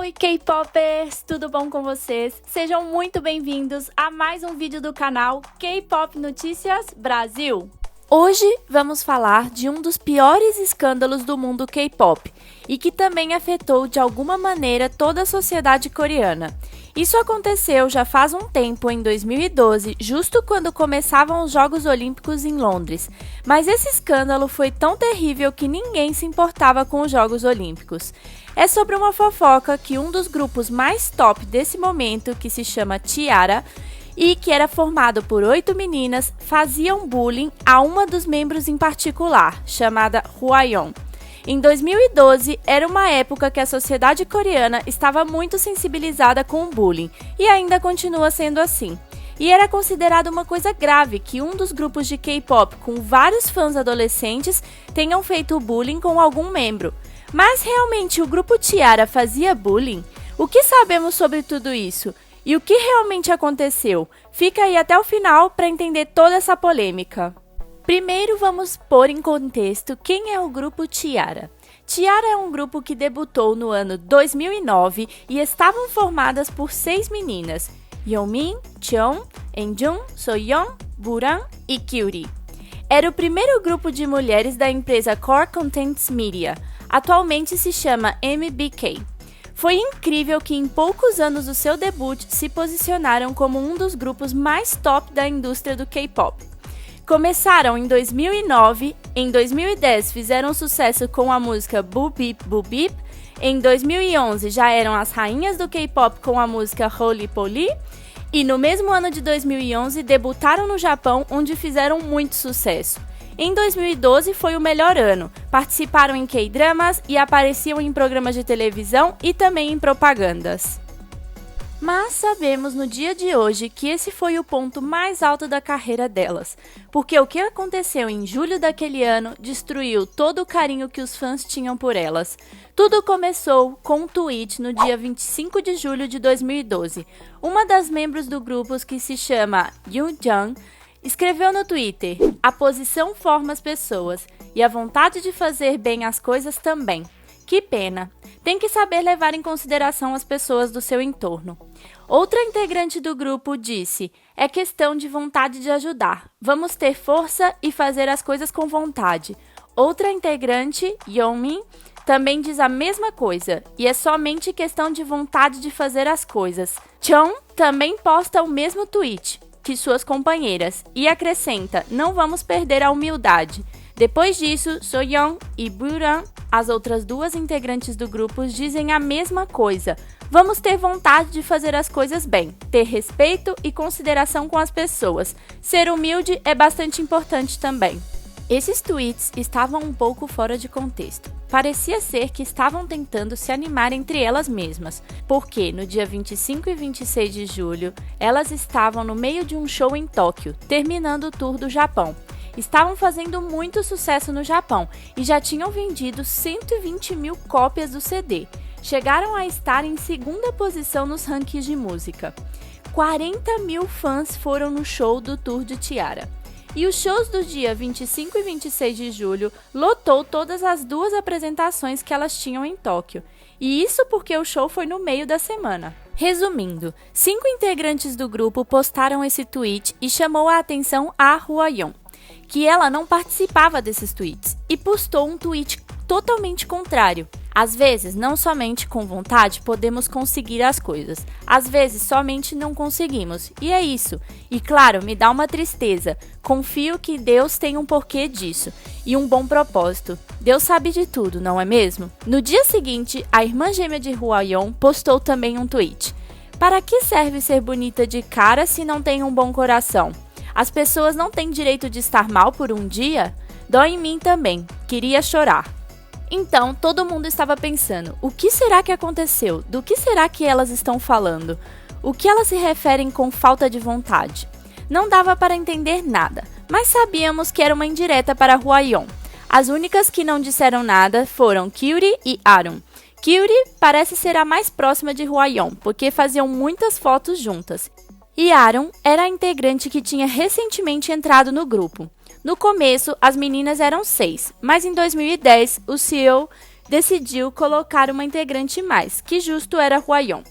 Oi, K-Popers! Tudo bom com vocês? Sejam muito bem-vindos a mais um vídeo do canal K-Pop Notícias Brasil. Hoje vamos falar de um dos piores escândalos do mundo K-Pop e que também afetou de alguma maneira toda a sociedade coreana. Isso aconteceu já faz um tempo, em 2012, justo quando começavam os Jogos Olímpicos em Londres. Mas esse escândalo foi tão terrível que ninguém se importava com os Jogos Olímpicos. É sobre uma fofoca que um dos grupos mais top desse momento, que se chama T-ara, e que era formado por 8 meninas, faziam bullying a uma dos membros em particular, chamada Hwayeon. Em 2012, era uma época que a sociedade coreana estava muito sensibilizada com o bullying, e ainda continua sendo assim. E era considerado uma coisa grave que um dos grupos de K-pop com vários fãs adolescentes tenham feito bullying com algum membro. Mas realmente o grupo T-ara fazia bullying? O que sabemos sobre tudo isso? E o que realmente aconteceu? Fica aí até o final para entender toda essa polêmica. Primeiro vamos pôr em contexto quem é o grupo T-ara. T-ara é um grupo que debutou no ano 2009 e estavam formadas por 6 meninas: Yeonmin, Cheon, Enjun, Soyeon, Buran e Kyuri. Era o primeiro grupo de mulheres da empresa Core Contents Media, atualmente se chama MBK. Foi incrível que em poucos anos do seu debut se posicionaram como um dos grupos mais top da indústria do K-pop. Começaram em 2009, em 2010 fizeram sucesso com a música Boop Beep Boop Beep, em 2011 já eram as rainhas do K-pop com a música Roly Poly, e no mesmo ano de 2011 debutaram no Japão, onde fizeram muito sucesso. Em 2012 foi o melhor ano, participaram em K-dramas e apareciam em programas de televisão e também em propagandas. Mas sabemos no dia de hoje que esse foi o ponto mais alto da carreira delas, porque o que aconteceu em julho daquele ano destruiu todo o carinho que os fãs tinham por elas. Tudo começou com um tweet no dia 25 de julho de 2012. Uma das membros do grupo, que se chama Yoonjung, escreveu no Twitter: "A posição forma as pessoas, e a vontade de fazer bem as coisas também. Que pena. Tem que saber levar em consideração as pessoas do seu entorno." Outra integrante do grupo disse: "É questão de vontade de ajudar. Vamos ter força e fazer as coisas com vontade." Outra integrante, Yeonmin, também diz a mesma coisa, e é somente questão de vontade de fazer as coisas. Cheon também posta o mesmo tweet que suas companheiras e acrescenta: "Não vamos perder a humildade." Depois disso, Soyeon e Buran, as outras duas integrantes do grupo, dizem a mesma coisa: "Vamos ter vontade de fazer as coisas bem, ter respeito e consideração com as pessoas. Ser humilde é bastante importante também." Esses tweets estavam um pouco fora de contexto. Parecia ser que estavam tentando se animar entre elas mesmas, porque no dia 25 e 26 de julho, elas estavam no meio de um show em Tóquio, terminando o tour do Japão. Estavam fazendo muito sucesso no Japão e já tinham vendido 120 mil cópias do CD. Chegaram a estar em segunda posição nos rankings de música. 40 mil fãs foram no show do tour de T-ara. E os shows do dia 25 e 26 de julho lotou todas as 2 apresentações que elas tinham em Tóquio. E isso porque o show foi no meio da semana. Resumindo, 5 integrantes do grupo postaram esse tweet e chamou a atenção a Hwayeon, que ela não participava desses tweets, e postou um tweet totalmente contrário. Às vezes, não somente com vontade podemos conseguir as coisas, às vezes somente não conseguimos, e é isso. E claro, me dá uma tristeza, confio que Deus tem um porquê disso, e um bom propósito. Deus sabe de tudo, não é mesmo? No dia seguinte, a irmã gêmea de Hwayeon postou também um tweet: "Para que serve ser bonita de cara se não tem um bom coração? As pessoas não têm direito de estar mal por um dia? Dói em mim também, queria chorar." Então, todo mundo estava pensando: o que será que aconteceu? Do que será que elas estão falando? O que elas se referem com falta de vontade? Não dava para entender nada, mas sabíamos que era uma indireta para Hwayeon. As únicas que não disseram nada foram Kyuri e Arun. Kyuri parece ser a mais próxima de Hwayeon, porque faziam muitas fotos juntas. E Arun era a integrante que tinha recentemente entrado no grupo. No começo, as meninas eram 6, mas em 2010, o CEO decidiu colocar uma integrante mais, que justo era Hwayeon.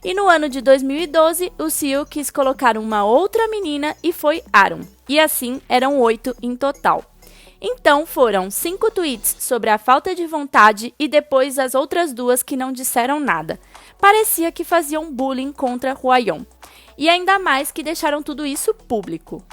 E no ano de 2012, o Seo quis colocar uma outra menina e foi Arum. E assim, eram 8 em total. Então, foram 5 tweets sobre a falta de vontade e depois as outras 2 que não disseram nada. Parecia que faziam bullying contra Hwayeon. E ainda mais que deixaram tudo isso público.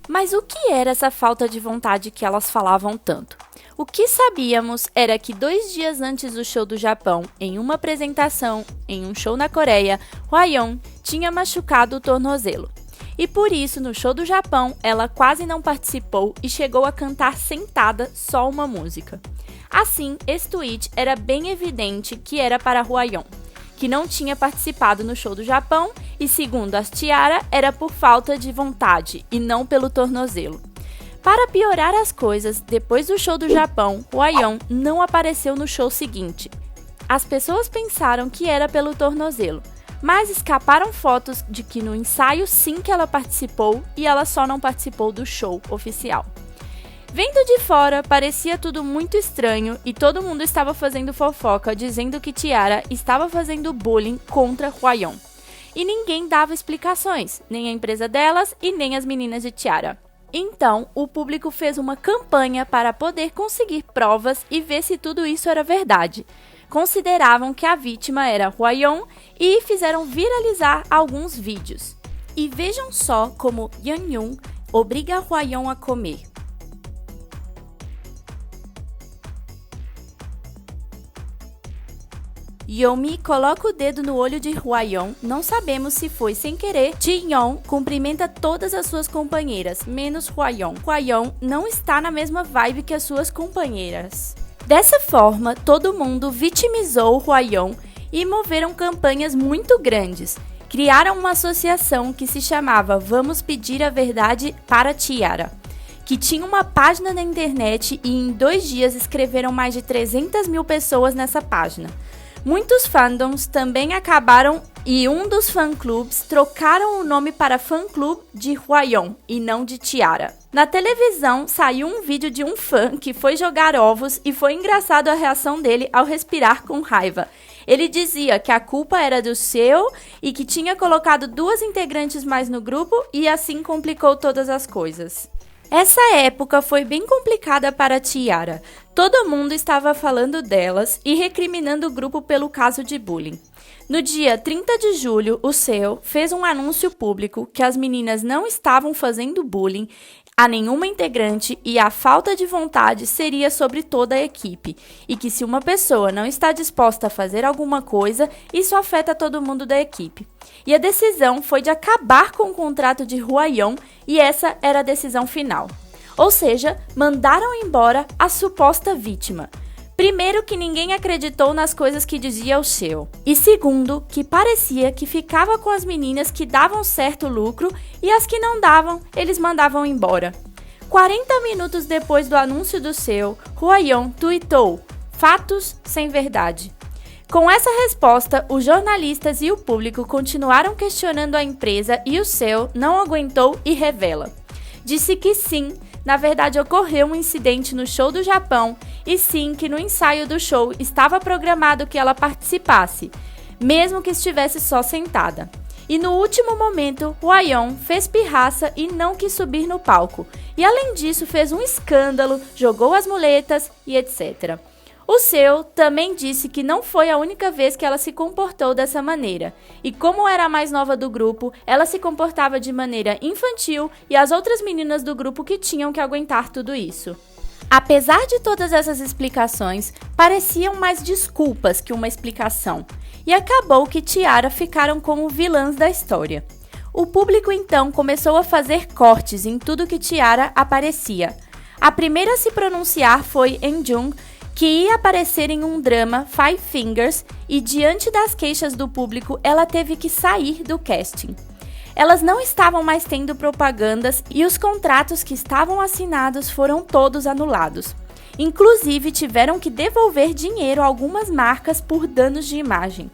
Mas o que era essa falta de vontade que elas falavam tanto? O que sabíamos era que 2 dias antes do show do Japão, em uma apresentação em um show na Coreia, Hwayeon tinha machucado o tornozelo. E por isso, no show do Japão, ela quase não participou e chegou a cantar sentada só uma música. Assim, esse tweet era bem evidente que era para Hwayeon, que não tinha participado no show do Japão e, segundo as T-ara, era por falta de vontade e não pelo tornozelo. Para piorar as coisas, depois do show do Japão, Hwayeon não apareceu no show seguinte. As pessoas pensaram que era pelo tornozelo, mas escaparam fotos de que no ensaio sim que ela participou e ela só não participou do show oficial. Vendo de fora, parecia tudo muito estranho e todo mundo estava fazendo fofoca dizendo que T-ara estava fazendo bullying contra Hwayeon. E ninguém dava explicações, nem a empresa delas e nem as meninas de T-ara. Então, o público fez uma campanha para poder conseguir provas e ver se tudo isso era verdade. Consideravam que a vítima era Hwayeon e fizeram viralizar alguns vídeos. E vejam só como Yeonjun obriga Hwayeon a comer. Yeonmi coloca o dedo no olho de Hwayeon, não sabemos se foi sem querer. Ji-yeon cumprimenta todas as suas companheiras, menos Hwayeon. Hwayeon não está na mesma vibe que as suas companheiras. Dessa forma, todo mundo vitimizou Hwayeon e moveram campanhas muito grandes. Criaram uma associação que se chamava Vamos Pedir a Verdade para T-ara, que tinha uma página na internet e em 2 dias escreveram mais de 300 mil pessoas nessa página. Muitos fandoms também acabaram e um dos fã-clubes trocaram o nome para fã-clube de Hwayeon e não de T-ara. Na televisão saiu um vídeo de um fã que foi jogar ovos e foi engraçado a reação dele ao respirar com raiva. Ele dizia que a culpa era do Seo e que tinha colocado 2 integrantes mais no grupo e assim complicou todas as coisas. Essa época foi bem complicada para T-ara. Todo mundo estava falando delas e recriminando o grupo pelo caso de bullying. No dia 30 de julho, o Seo fez um anúncio público que as meninas não estavam fazendo bullying a nenhuma integrante e a falta de vontade seria sobre toda a equipe, e que se uma pessoa não está disposta a fazer alguma coisa, isso afeta todo mundo da equipe. E a decisão foi de acabar com o contrato de Hwayeon e essa era a decisão final. Ou seja, mandaram embora a suposta vítima. Primeiro, que ninguém acreditou nas coisas que dizia o Seo. E segundo, que parecia que ficava com as meninas que davam certo lucro e as que não davam, eles mandavam embora. 40 minutos depois do anúncio do Seo, Hwayeon tweetou: fatos sem verdade. Com essa resposta, os jornalistas e o público continuaram questionando a empresa e o Seo não aguentou e revela. Disse que sim, na verdade ocorreu um incidente no show do Japão e sim que no ensaio do show estava programado que ela participasse, mesmo que estivesse só sentada. E no último momento, Hwayeon fez pirraça e não quis subir no palco. E além disso fez um escândalo, jogou as muletas e etc. O Seo também disse que não foi a única vez que ela se comportou dessa maneira, e como era a mais nova do grupo, ela se comportava de maneira infantil e as outras meninas do grupo que tinham que aguentar tudo isso. Apesar de todas essas explicações, pareciam mais desculpas que uma explicação, e acabou que T-ara ficaram como vilãs da história. O público então começou a fazer cortes em tudo que T-ara aparecia. A primeira a se pronunciar foi Yeonjun, que ia aparecer em um drama Five Fingers e diante das queixas do público ela teve que sair do casting. Elas não estavam mais tendo propagandas e os contratos que estavam assinados foram todos anulados. Inclusive tiveram que devolver dinheiro a algumas marcas por danos de imagem.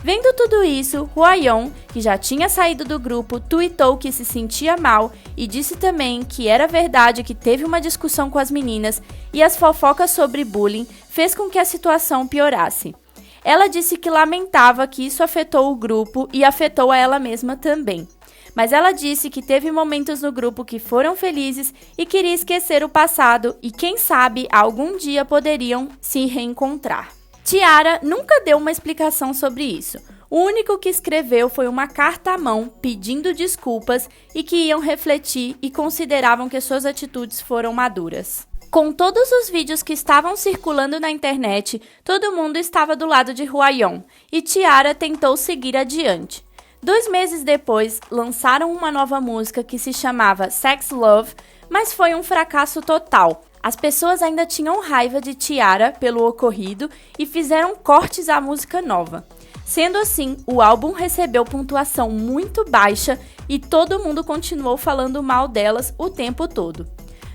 Vendo tudo isso, Hwayeon, que já tinha saído do grupo, tweetou que se sentia mal e disse também que era verdade que teve uma discussão com as meninas e as fofocas sobre bullying fez com que a situação piorasse. Ela disse que lamentava que isso afetou o grupo e afetou a ela mesma também. Mas ela disse que teve momentos no grupo que foram felizes e queria esquecer o passado e quem sabe algum dia poderiam se reencontrar. T-ara nunca deu uma explicação sobre isso. O único que escreveu foi uma carta à mão pedindo desculpas e que iam refletir e consideravam que suas atitudes foram maduras. Com todos os vídeos que estavam circulando na internet, todo mundo estava do lado de Hwayeon e T-ara tentou seguir adiante. 2 meses depois, lançaram uma nova música que se chamava Sex Love, mas foi um fracasso total. As pessoas ainda tinham raiva de T-ara pelo ocorrido e fizeram cortes à música nova. Sendo assim, o álbum recebeu pontuação muito baixa e todo mundo continuou falando mal delas o tempo todo.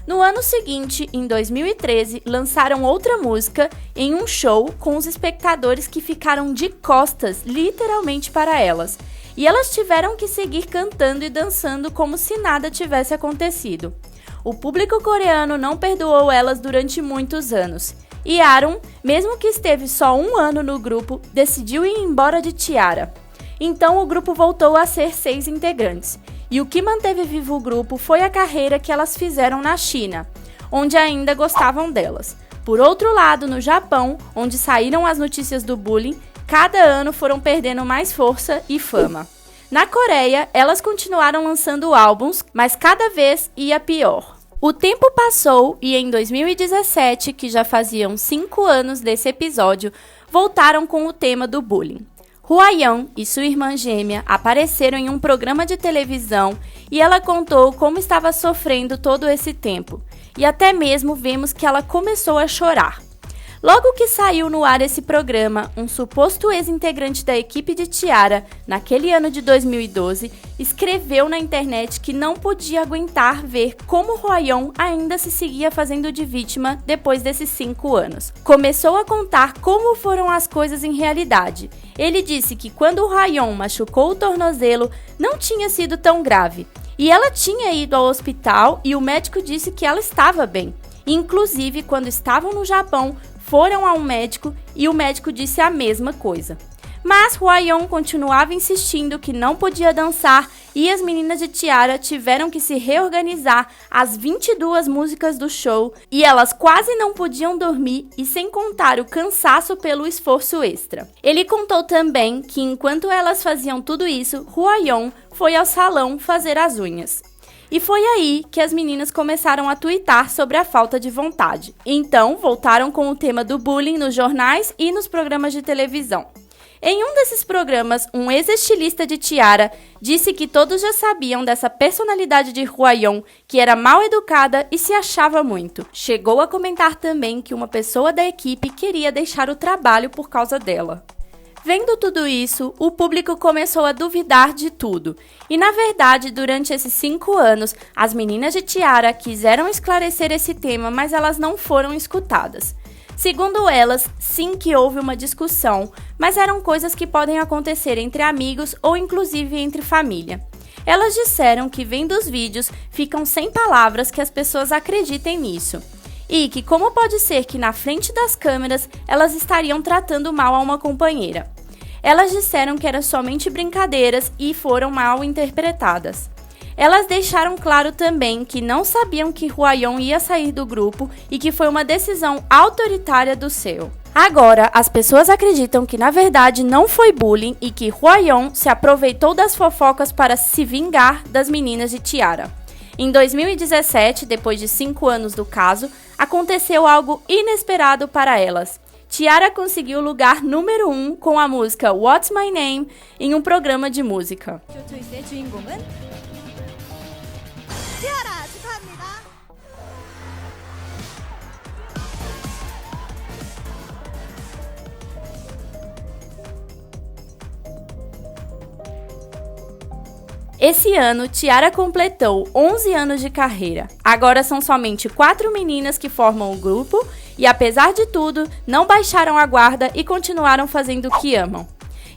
No ano seguinte, em 2013, lançaram outra música em um show com os espectadores que ficaram de costas, literalmente, para elas. E elas tiveram que seguir cantando e dançando como se nada tivesse acontecido. O público coreano não perdoou elas durante muitos anos. E Arum, mesmo que esteve só 1 ano no grupo, decidiu ir embora de T-ara. Então o grupo voltou a ser 6 integrantes. E o que manteve vivo o grupo foi a carreira que elas fizeram na China, onde ainda gostavam delas. Por outro lado, no Japão, onde saíram as notícias do bullying, cada ano foram perdendo mais força e fama. Na Coreia, elas continuaram lançando álbuns, mas cada vez ia pior. O tempo passou e em 2017, que já faziam 5 anos desse episódio, voltaram com o tema do bullying. Hwayeon e sua irmã gêmea apareceram em um programa de televisão e ela contou como estava sofrendo todo esse tempo. E até mesmo vemos que ela começou a chorar. Logo que saiu no ar esse programa, um suposto ex-integrante da equipe de T-ara, naquele ano de 2012, escreveu na internet que não podia aguentar ver como Hwayeon ainda se seguia fazendo de vítima depois desses 5 anos. Começou a contar como foram as coisas em realidade. Ele disse que quando Hwayeon machucou o tornozelo, não tinha sido tão grave. E ela tinha ido ao hospital e o médico disse que ela estava bem. Inclusive, quando estavam no Japão, foram a um médico e o médico disse a mesma coisa. Mas Hwayeon continuava insistindo que não podia dançar e as meninas de T-ara tiveram que se reorganizar as 22 músicas do show e elas quase não podiam dormir e sem contar o cansaço pelo esforço extra. Ele contou também que enquanto elas faziam tudo isso, Hwayeon foi ao salão fazer as unhas. E foi aí que as meninas começaram a tuitar sobre a falta de vontade. Então, voltaram com o tema do bullying nos jornais e nos programas de televisão. Em um desses programas, um ex-estilista de T-ara disse que todos já sabiam dessa personalidade de Hwayeon, que era mal educada e se achava muito. Chegou a comentar também que uma pessoa da equipe queria deixar o trabalho por causa dela. Vendo tudo isso, o público começou a duvidar de tudo. E na verdade, durante esses 5 anos, as meninas de T-ara quiseram esclarecer esse tema, mas elas não foram escutadas. Segundo elas, sim que houve uma discussão, mas eram coisas que podem acontecer entre amigos ou inclusive entre família. Elas disseram que vendo os vídeos, ficam sem palavras que as pessoas acreditem nisso. E que como pode ser que na frente das câmeras elas estariam tratando mal a uma companheira. Elas disseram que eram somente brincadeiras e foram mal interpretadas. Elas deixaram claro também que não sabiam que Hwayeon ia sair do grupo e que foi uma decisão autoritária do Seo. Agora, as pessoas acreditam que na verdade não foi bullying e que Hwayeon se aproveitou das fofocas para se vingar das meninas de T-ara. Em 2017, depois de 5 anos do caso, aconteceu algo inesperado para elas. T-ara conseguiu o lugar número 1 com a música What's My Name em um programa de música. Esse ano, T-ara completou 11 anos de carreira. Agora são somente 4 meninas que formam o grupo e, apesar de tudo, não baixaram a guarda e continuaram fazendo o que amam.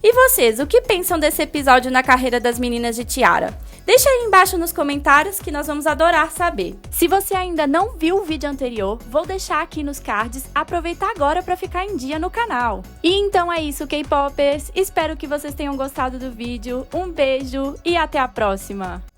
E vocês, o que pensam desse episódio na carreira das meninas de T-ara? Deixa aí embaixo nos comentários que nós vamos adorar saber. Se você ainda não viu o vídeo anterior, vou deixar aqui nos cards, aproveita agora para ficar em dia no canal. E então é isso, K-Popers, espero que vocês tenham gostado do vídeo, um beijo e até a próxima!